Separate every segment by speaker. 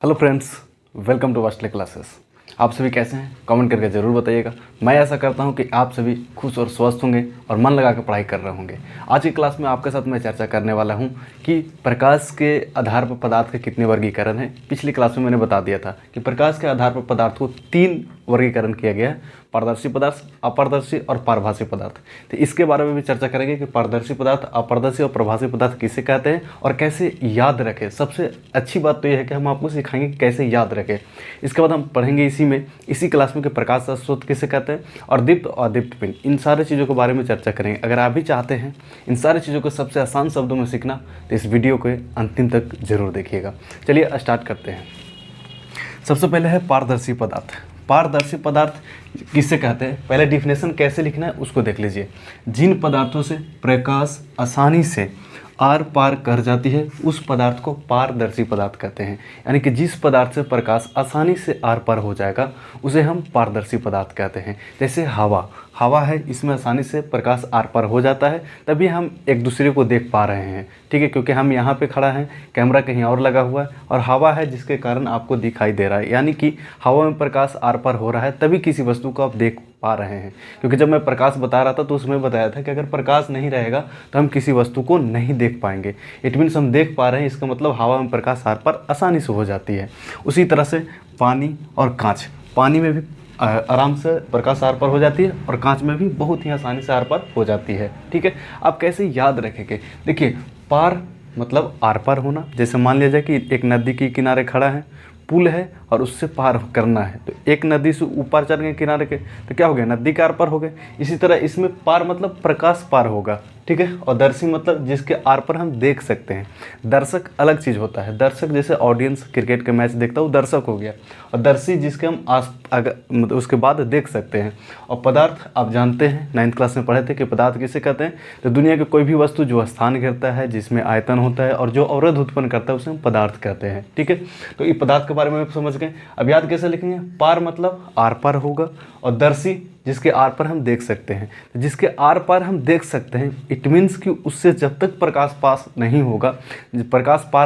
Speaker 1: Hello friends, welcome to वास्टले classes. आप सभी कैसे हैं? कमेंट करके ज़रूर बताइएगा। मैं ऐसा करता हूं कि आप सभी खुश और स्वस्थ होंगे और मन लगा कर पढ़ाई कर रहे होंगे। आज की क्लास में आपके साथ मैं चर्चा करने वाला हूं कि प्रकाश के आधार पर पदार्थ के कितने वर्गीकरण हैं। पिछली क्लास में मैंने बता दिया था कि प्रकाश के आधार पर पदार्थ को 3 वर्गीकरण किया गया है: पारदर्शी पदार्थ, अपारदर्शी और पारभासी पदार्थ। तो इसके बारे में भी चर्चा करेंगे कि पारदर्शी पदार्थ, अपारदर्शी और प्रभासी पदार्थ किसे कहते हैं और कैसे याद रखें। सबसे अच्छी बात तो यह है कि हम आपको सिखाएंगे कि कैसे याद रखें। इसके बाद हम पढ़ेंगे इसी क्लास में कि प्रकाश का स्रोत किसे कहते हैं और दीप्त और अदीप्त पिंड, इन सारी चीज़ों के बारे में चर्चा करेंगे। अगर आप भी चाहते हैं इन सारी चीज़ों को सबसे आसान शब्दों में सीखना तो इस वीडियो को अंतिम तक जरूर देखिएगा। चलिए स्टार्ट करते हैं। सबसे पहले है पारदर्शी पदार्थ। पारदर्शी पदार्थ किसे कहते हैं, पहले डिफिनेशन कैसे लिखना है उसको देख लीजिए। जिन पदार्थों से प्रकाश आसानी से आर पार कर जाती है उस पदार्थ को पारदर्शी पदार्थ कहते हैं। यानी कि जिस पदार्थ से प्रकाश आसानी से आर पार हो जाएगा उसे हम पारदर्शी पदार्थ कहते हैं। जैसे हवा है, इसमें आसानी से प्रकाश आर पार हो जाता है, तभी हम एक दूसरे को देख पा रहे हैं। ठीक है, क्योंकि हम यहाँ पे खड़ा हैं, कैमरा कहीं और लगा हुआ है और हवा है जिसके कारण आपको दिखाई दे रहा है। यानी कि हवा में प्रकाश आर पार हो रहा है तभी किसी वस्तु को आप देख पा रहे हैं। क्योंकि जब मैं प्रकाश बता रहा था तो उसमें बताया था कि अगर प्रकाश नहीं रहेगा तो हम किसी वस्तु को नहीं देख पाएंगे। इट मीन्स हम देख पा रहे हैं, इसका मतलब हवा में प्रकाश आर पार आसानी से हो जाती है। उसी तरह से पानी और कांच, पानी में भी आराम से प्रकाश आर पार हो जाती है और कांच में भी बहुत ही आसानी से आर पार हो जाती है। ठीक है, आप कैसे याद रखेंगे? देखिए, पार मतलब आर पार होना। जैसे मान लिया जाए कि एक नदी के किनारे खड़ा है, पुल है और उससे पार करना है, तो एक नदी से ऊपर चढ़ गए किनारे के तो क्या हो गया, नदी के आर पार हो गए। इसी तरह इसमें पार मतलब प्रकाश पार होगा। ठीक है, और दर्शी मतलब जिसके आर पर हम देख सकते हैं। दर्शक अलग चीज़ होता है। दर्शक जैसे ऑडियंस क्रिकेट के मैच देखता है वो दर्शक हो गया, और दर्शी जिसके हम मतलब उसके बाद देख सकते हैं। और पदार्थ आप जानते हैं, 9th क्लास में पढ़े थे कि पदार्थ किसे कहते हैं। तो दुनिया के कोई भी वस्तु जो स्थान घेरता है, जिसमें आयतन होता है और जो अवरोध उत्पन्न करता है उसे हम पदार्थ कहते हैं। ठीक है, तो ये पदार्थ के बारे में आप समझ गए। अब याद कैसे लिखेंगे? पार मतलब आर पार होगा और दर्शी जिसके आर पर हम देख सकते हैं। तो जिसके आर पार हम देख सकते हैं, इट मीन्स कि उससे जब तक प्रकाश पार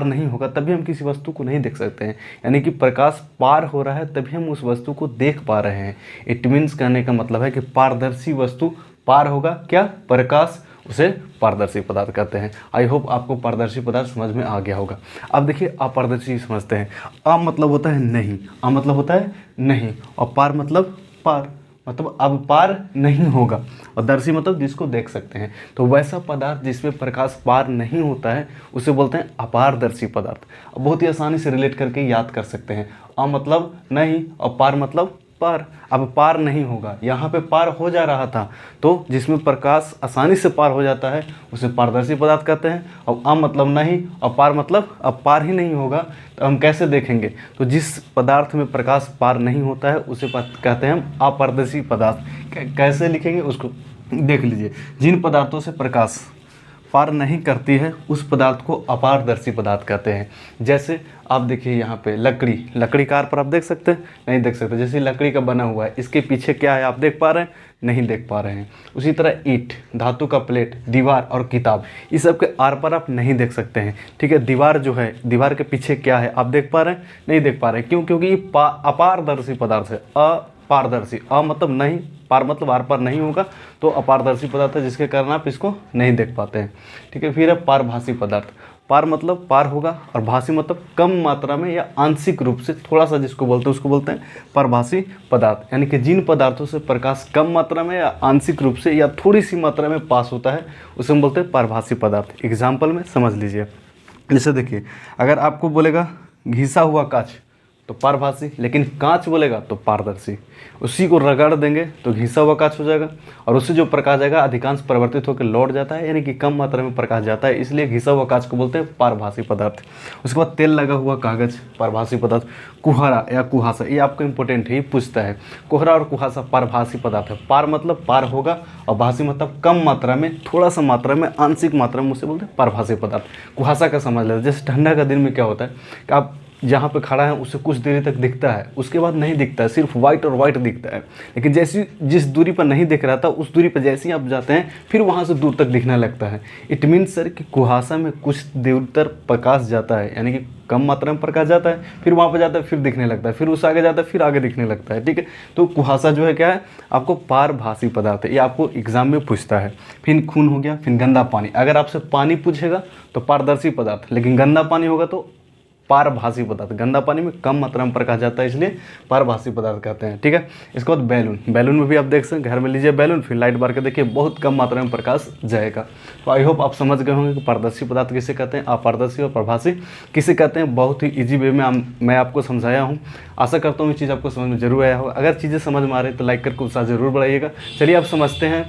Speaker 1: नहीं होगा तभी हम किसी वस्तु को नहीं देख सकते हैं। यानी कि प्रकाश पार हो रहा है तभी हम उस वस्तु को देख पा रहे हैं। इट मीन्स कहने का मतलब है कि पारदर्शी वस्तु पार होगा क्या, प्रकाश, उसे पारदर्शी पदार्थ कहते हैं। आई होप आपको पारदर्शी पदार्थ समझ में आ गया होगा। अब देखिए, अपारदर्शी समझते हैं। अ मतलब होता है नहीं, अ मतलब होता है नहीं, और पार मतलब पार, मतलब अब पार नहीं होगा, और दर्शी मतलब जिसको देख सकते हैं। तो वैसा पदार्थ जिसमें प्रकाश पार नहीं होता है उसे बोलते हैं अपारदर्शी पदार्थ। अब बहुत ही आसानी से रिलेट करके याद कर सकते हैं। अ मतलब नहीं और पार मतलब पार। अब पार नहीं होगा, यहाँ पे पार हो जा रहा था, तो जिसमें प्रकाश आसानी से पार हो जाता है उसे पारदर्शी पदार्थ कहते हैं। अब अ मतलब नहीं और पार मतलब अब पार ही नहीं होगा तो हम कैसे देखेंगे? तो जिस पदार्थ में प्रकाश पार नहीं होता है उसे कहते हैं हम अपारदर्शी पदार्थ। कैसे लिखेंगे उसको देख लीजिए। जिन पदार्थों से प्रकाश पार नहीं करती है उस पदार्थ को अपारदर्शी पदार्थ कहते हैं। जैसे आप देखिए यहाँ पे लकड़ी का आर पर आप देख सकते हैं? नहीं देख सकते। जैसे लकड़ी का बना हुआ है, इसके पीछे क्या है आप देख पा रहे हैं? नहीं देख पा रहे हैं। उसी तरह ईंट, धातु का प्लेट, दीवार और किताब, इस सब के आर पर आप नहीं देख सकते हैं। ठीक है, दीवार जो है, दीवार के पीछे क्या है आप देख पा रहे हैं? नहीं देख पा रहे हैं। क्यों? क्योंकि ये अपारदर्शी पदार्थ है। अपारदर्शी, अ मतलब नहीं, पार मतलब आर पार नहीं होगा, तो अपारदर्शी पदार्थ है जिसके कारण आप इसको नहीं देख पाते हैं। ठीक है, फिर है पारभासी पदार्थ। पार मतलब पार होगा और भासी मतलब कम मात्रा में या आंशिक रूप से थोड़ा सा जिसको बोलते हैं उसको बोलते हैं पारभासी पदार्थ। यानी कि जिन पदार्थों से प्रकाश कम मात्रा में या आंशिक रूप से या थोड़ी सी मात्रा में पास होता है उसे हम बोलते हैं पारभासी पदार्थ। एग्जाम्पल में समझ लीजिए। जैसे देखिए, अगर आपको बोलेगा घिसा हुआ कांच तो पारभासी, लेकिन कांच बोलेगा तो पारदर्शी। उसी को रगड़ देंगे तो घिसा हुआ कांच हो जाएगा, और उससे जो प्रकाश जाएगा अधिकांश परिवर्तित होकर लौट जाता है, यानी कि कम मात्रा में प्रकाश जाता है, इसलिए घिसा हुआ कांच को बोलते हैं पारभासी पदार्थ। उसके बाद तेल लगा हुआ कागज, पारभासी पदार्थ। कुहरा या कुहासा, ये आपको इंपॉर्टेंट है, ये पूछता है। कोहरा और कुहासा पारभासी पदार्थ है। पार मतलब पार होगा और भासी मतलब कम मात्रा में, थोड़ा सा मात्रा में, आंशिक मात्रा में, उसे बोलते हैं पारभासी पदार्थ। कुहासा का समझ लेते हैं। जैसे ठंडा का दिन में क्या होता है कि आप जहाँ पे खड़ा है उससे कुछ देरी तक दिखता है, उसके बाद नहीं दिखता है, सिर्फ वाइट और वाइट दिखता है। लेकिन जैसी जिस दूरी पर नहीं दिख रहा था उस दूरी पर जैसे ही आप जाते हैं फिर वहाँ से दूर तक दिखने लगता है। इट मीन्स सर कि कुहासा में कुछ देर तक प्रकाश जाता है, यानी कि कम मात्रा में प्रकाश जाता है, फिर वहाँ पर जाता है फिर दिखने लगता है, फिर उससे आगे जाता है फिर आगे दिखने लगता है, ठीक है। तो कुहासा जो है क्या है, आपको पारभासी पदार्थ है, ये आपको एग्जाम में पूछता है। फिर खून हो गया, फिर गंदा पानी, अगर आपसे पानी पूछेगा तो पारदर्शी पदार्थ, लेकिन गंदा पानी होगा तो पारभासी पदार्थ। गंदा पानी में कम मात्रा में प्रकाश जाता है इसलिए पारभासी पदार्थ कहते हैं, ठीक है। इसके बाद बैलून, बैलून में भी आप देख सकते हैं, घर में लीजिए बैलून, फिर लाइट मार के देखिए बहुत कम मात्रा में प्रकाश जाएगा। तो आई होप आप समझ गए होंगे कि पारदर्शी पदार्थ किसे कहते हैं, अपारदर्शी और प्रभासी किसे कहते हैं। बहुत ही ईजी वे में मैं आपको समझाया हूँ। आशा करता हूँ ये चीज़ आपको समझ में जरूर आया होगा। अगर चीज़ें समझ में आ रही है तो लाइक करके उत्साह जरूर बढ़ाइएगा। चलिए आप समझते हैं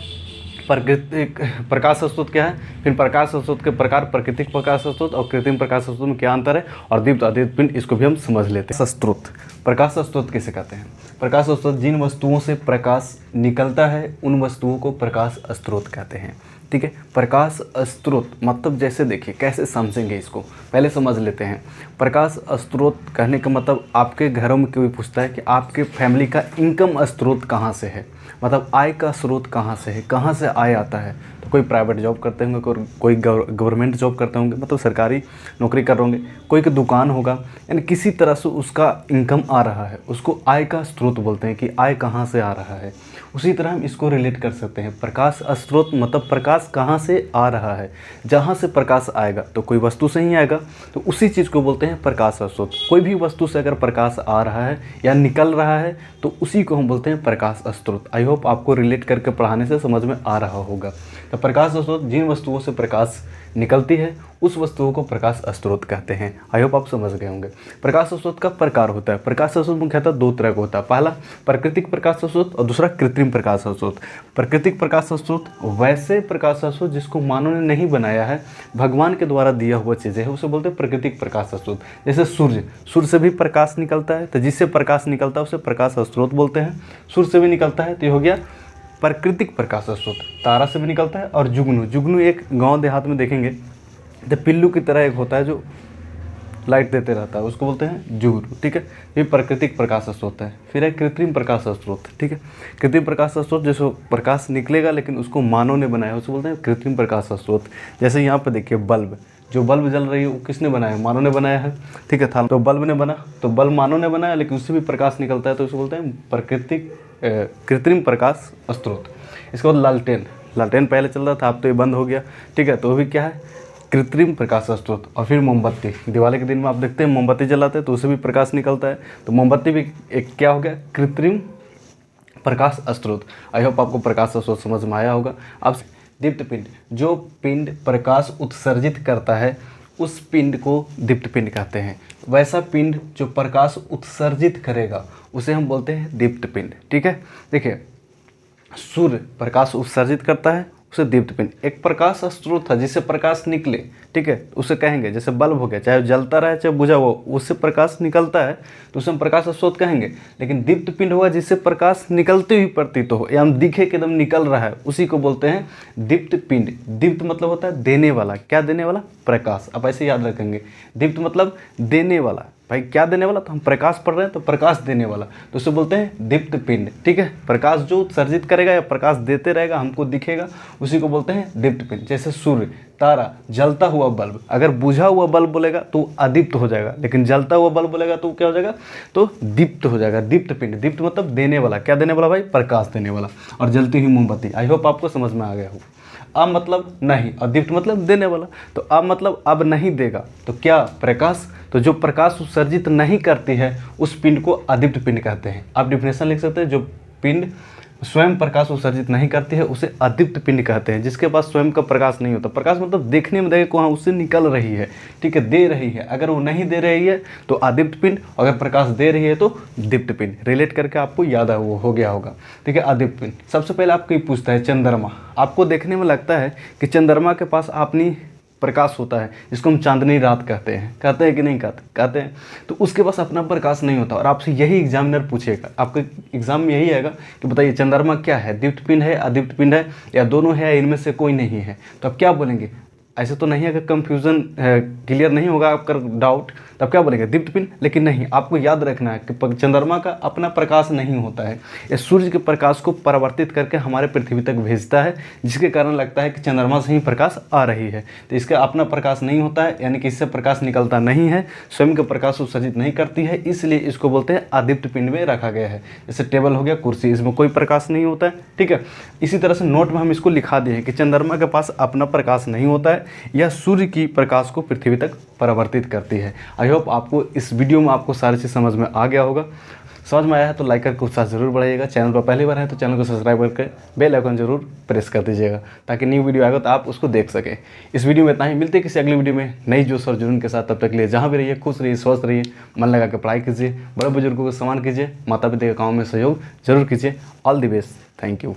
Speaker 1: प्राकृतिक प्रकाश स्रोत क्या है, फिर प्रकाश स्रोत के प्रकार, प्राकृतिक प्रकाश स्रोत और कृत्रिम प्रकाश स्रोत में क्या अंतर है, और दीप्त अदीप्त पिंड, इसको भी हम समझ लेते हैं। स्रोत, प्रकाश स्रोत किसे कहते हैं? प्रकाश स्रोत जिन वस्तुओं से प्रकाश निकलता है उन वस्तुओं को प्रकाश स्रोत कहते हैं, ठीक है। प्रकाश स्रोत मतलब जैसे देखिए कैसे समझेंगे इसको, पहले समझ लेते हैं। प्रकाश स्रोत कहने का मतलब आपके घरों में कोई पूछता है कि आपके फैमिली का इनकम स्रोत कहाँ से है, मतलब आय का स्रोत कहाँ से है, कहाँ से आय आता है। तो कोई प्राइवेट जॉब करते होंगे, कोई गवर्नमेंट जॉब करते होंगे, मतलब सरकारी नौकरी कर रहे होंगे, कोई की दुकान होगा, यानी किसी तरह से उसका इनकम आ रहा है, उसको आय का स्रोत बोलते हैं कि आय कहाँ से आ रहा है। उसी तरह हम इसको रिलेट कर सकते हैं, प्रकाश स्रोत मतलब प्रकाश कहाँ से आ रहा है, जहाँ से प्रकाश आएगा तो कोई वस्तु से ही आएगा, तो उसी चीज़ को बोलते हैं प्रकाश स्रोत। कोई भी वस्तु से अगर प्रकाश आ रहा है या निकल रहा है तो उसी को हम बोलते हैं प्रकाश स्रोत। आई होप आपको रिलेट करके पढ़ाने से समझ में आ रहा होगा। तो प्रकाश स्रोत जिन वस्तुओं से प्रकाश निकलती है उस वस्तुओं को प्रकाश स्रोत कहते हैं। आई होप आप समझ गए होंगे। प्रकाश स्रोत का प्रकार होता है, प्रकाश स्रोत मुख्यतः दो तरह का होता है, पहला प्राकृतिक प्रकाश स्रोत और दूसरा कृत्रिम प्रकाश स्रोत। प्राकृतिक प्रकाश स्रोत वैसे प्रकाश स्रोत जिसको मानव ने नहीं बनाया है, भगवान के द्वारा दिया हुआ चीज़ें है, उसे बोलते हैं प्राकृतिक प्रकाश स्रोत। जैसे सूर्य, सूर्य से भी प्रकाश निकलता है, तो जिससे प्रकाश निकलता है उसे प्रकाश स्रोत बोलते हैं। सूर्य से भी निकलता है तो ये हो गया प्राकृतिक प्रकाश स्रोत। तारा से भी निकलता है, और जुगनू, जुगनू एक गांव देहात में देखेंगे तो पिल्लू की तरह एक होता है जो लाइट देते रहता है, उसको बोलते हैं जुगनू, ठीक है। ये प्राकृतिक प्रकाश स्रोत है। फिर है कृत्रिम प्रकाश स्रोत, ठीक है। कृत्रिम प्रकाश स्रोत जैसे प्रकाश निकलेगा लेकिन उसको मानव ने बनाया, उसको बोलते हैं कृत्रिम प्रकाश स्रोत। जैसे यहाँ पर देखिए बल्ब, जो बल्ब जल रही है वो किसने बनाया, मानव ने बनाया है, ठीक है। था तो बल्ब ने बना, तो बल्ब मानव ने बनाया लेकिन उससे भी प्रकाश निकलता है, तो उसको बोलते हैं कृत्रिम प्रकाश स्रोत। इसके बाद लालटेन, लालटेन पहले चल रहा था, अब तो ये बंद हो गया, ठीक है। तो वो भी क्या है, कृत्रिम प्रकाश स्रोत। और फिर मोमबत्ती, दिवाली के दिन में आप देखते हैं मोमबत्ती जलाते हैं तो उससे भी प्रकाश निकलता है, तो मोमबत्ती भी एक क्या हो गया, कृत्रिम प्रकाश स्रोत। आई होप आपको प्रकाश स्रोत समझ में आया होगा। अब दीप्त पिंड, जो पिंड प्रकाश उत्सर्जित करता है उस पिंड को दीप्त पिंड कहते हैं। वैसा पिंड जो प्रकाश उत्सर्जित करेगा उसे हम बोलते हैं दीप्त पिंड, ठीक है। देखिए सूर्य प्रकाश उत्सर्जित करता है, उसे दीप्त पिंड। एक प्रकाश स्रोत था जिससे प्रकाश निकले, ठीक है, उसे कहेंगे, जैसे बल्ब हो गया, चाहे जलता रहे चाहे बुझा हुआ, उससे प्रकाश निकलता है तो उसे हम प्रकाश स्रोत कहेंगे। लेकिन दीप्त पिंड होगा जिससे प्रकाश निकलते हुए प्रतीत हो, या हम दिखे कि एकदम निकल रहा है, उसी को बोलते हैं दीप्त पिंड। दीप्त मतलब होता है देने वाला, क्या देने वाला, प्रकाश। आप ऐसे याद रखेंगे, दीप्त मतलब देने वाला। भाई क्या देने वाला, तो हम प्रकाश पढ़ रहे हैं तो प्रकाश देने वाला, तो उसे बोलते हैं दीप्त पिंड, ठीक है। प्रकाश जो उत्सर्जित करेगा या प्रकाश देते रहेगा, हमको दिखेगा, उसी को बोलते हैं दीप्त पिंड। जैसे सूर्य, तारा, जलता हुआ बल्ब। अगर बुझा हुआ बल्ब बोलेगा तो अदीप्त हो जाएगा, लेकिन जलता हुआ बल्ब बोलेगा तो क्या हो जाएगा, तो दीप्त हो जाएगा। दीप्त पिंड, दीप्त मतलब देने वाला, क्या देने वाला भाई, प्रकाश देने वाला। और जलती हुई मोमबत्ती। आई होप आपको समझ में आ गया हो। अब मतलब नहीं, और दीप्त मतलब देने वाला, तो अब मतलब अब नहीं देगा, तो क्या, प्रकाश। तो जो प्रकाश उत्सर्जित नहीं करती है उस पिंड को अदीप्त पिंड कहते हैं। आप डिफिनेशन लिख सकते हैं, जो पिंड स्वयं प्रकाश उत्सर्जित नहीं करती है उसे अदीप्त पिंड कहते हैं। जिसके पास स्वयं का प्रकाश नहीं होता, प्रकाश मतलब देखने में देखे को, हाँ उससे निकल रही है, ठीक है, दे रही है। अगर वो नहीं दे रही है तो अदीप्त पिंड, अगर प्रकाश दे रही है तो दीप्त पिंड। रिलेट करके आपको याद हो गया होगा, ठीक है। अदीप्त पिंड। सबसे पहले आपको ये पूछता है चंद्रमा। आपको देखने में लगता है कि चंद्रमा के पास अपनी प्रकाश होता है, जिसको हम चांदनी रात कहते हैं कि नहीं कहते हैं, तो उसके पास अपना प्रकाश नहीं होता। और आपसे यही एग्जामिनर पूछेगा, आपके एग्जाम में यही आएगा कि बताइए चंद्रमा क्या है, दीप्त पिंड है, अदीप्त पिंड है, या दोनों है, या इनमें से कोई नहीं है। तो आप क्या बोलेंगे, ऐसे तो नहीं, अगर कंफ्यूजन क्लियर नहीं होगा आपका डाउट, तब क्या बोलेंगे दीप्त पिंड। लेकिन नहीं, आपको याद रखना है कि चंद्रमा का अपना प्रकाश नहीं होता है, ये सूर्य के प्रकाश को परावर्तित करके हमारे पृथ्वी तक भेजता है, जिसके कारण लगता है कि चंद्रमा से ही प्रकाश आ रही है। तो इसका अपना प्रकाश नहीं होता है, यानी कि इससे प्रकाश निकलता नहीं है, स्वयं का प्रकाश उत्सर्जित नहीं करती है, इसलिए इसको बोलते हैं अदीप्त पिंड में रखा गया है। जैसे टेबल हो गया, कुर्सी, इसमें कोई प्रकाश नहीं होता है, ठीक है। इसी तरह से नोट में हम इसको लिखा दिए हैं कि चंद्रमा के पास अपना प्रकाश नहीं होता है, यह सूर्य की प्रकाश को पृथ्वी तक परावर्तित करती है। आई होप आपको इस वीडियो में आपको सारी चीज़ समझ में आ गया होगा। समझ में आया है तो लाइक करके उत्साह जरूर बढ़ाइएगा। चैनल पर पहली बार है तो चैनल को सब्सक्राइब करके बेल आइकन जरूर प्रेस कर दीजिएगा, ताकि न्यू वीडियो आएगा तो आप उसको देख सकें। इस वीडियो में इतना ही, मिलते हैं किसी अगली वीडियो में नई जोश और जुनून के साथ। तब तक के लिए जहाँ भी रहिए खुश रहिए, स्वस्थ रहिए, मन लगा के पढ़ाई कीजिए, बड़े बुजुर्गों को सम्मान कीजिए, माता पिता के काम में सहयोग जरूर कीजिए। All the best, thank you.